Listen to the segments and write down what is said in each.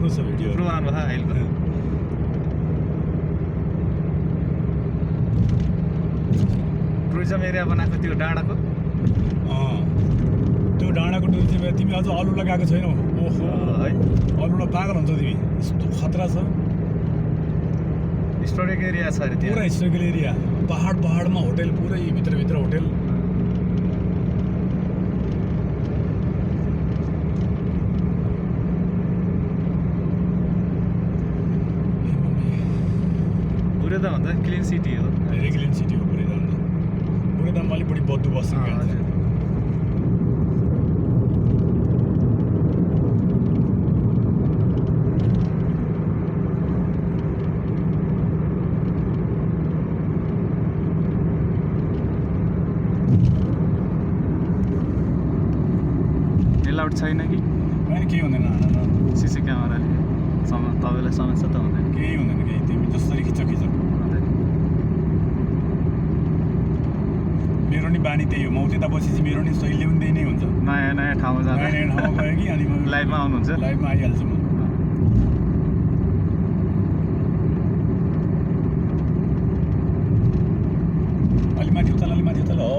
थुप्रो छ भिडियो थुप्रो आउनु भयो अहिले टुरिज्म एरिया बनाएको त्यो डाँडाको त्यो डाँडाको टुरिज्म एरिया तिमी अझ अलु लगाएको छैनौ ओहो है अलुला पागल हुन्छ तिमी यस्तो खतरा छ हिस्टोरिक एरिया छ अरे पुरा हिस्टोरिकल एरिया पहाडमा होटल पुरै भित्र होटल पुरेदाम भन्दा क्लिन सिटी हो धेरै क्लिन सिटी हो पुरेदाममा अलिक बढी बद्दु बस्छ एलाउड छैन कि होइन केही हुँदैन सिसी क्यामेराले तपाईँलाई समस्या त हुँदैन केही हुँदैन केही तिमी जसरी खिच मेरो नि बानी त्यही हो म उता बसेपछि मेरो नि शैली पनि त्यही नै हुन्छ नयाँ ठाउँमा जाँदा नयाँ ठाउँमा गयो कि अनि लाइभमा आउनुहुन्छ लाइभमा आइहाल्छु म अलि माथि उता हो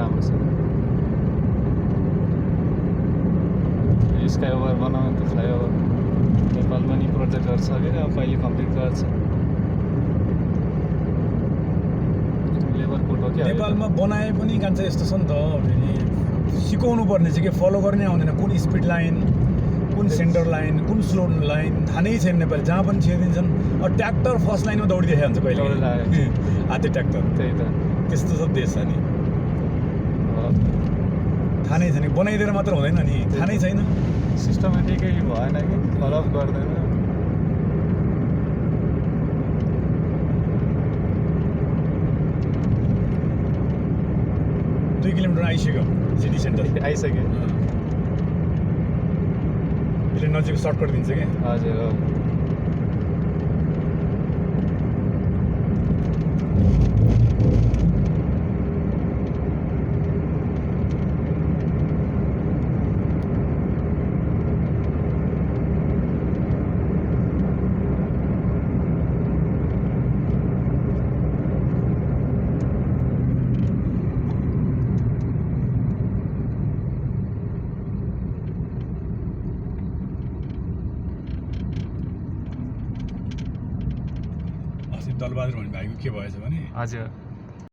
राम्रो छ स्काइओभर बनाउनु त फ्लाइओभर नेपालमा नि प्रोजेक्टहरू छ कि अब कहिले कम्प्लिट गर्छ लेबर कोड हो क्या नेपालमा बनाए पनि कान्छ यस्तो छ नि त फेरि सिकाउनु पर्ने चाहिँ के फलो गर्नै आउँदैन कुन स्पिड लाइन कुन सेन्टर लाइन कुन स्लो लाइन थाहा नै छैन नेपाली जहाँ पनि छिरिदिन्छन् अब ट्र्याक्टर फर्स्ट लाइनमा दौडिदिएको हुन्छ कहिले हाते ट्र्याक्टर त्यही त त्यस्तो सब देश छ नि थाहा नै छैन बनाइदिएर मात्र हुँदैन नि थाहा नै छैन सिस्टमेटिकै भएन कि फलोअप गर्दैन 2 किलोमिटर आइसक्यो सिटी सेन्टर आइसक्यो यसले नजिक सर्टकट दिन्छ क्या हजुर हो दलबहादुर भन्ने भाइको के भएछ भने हजुर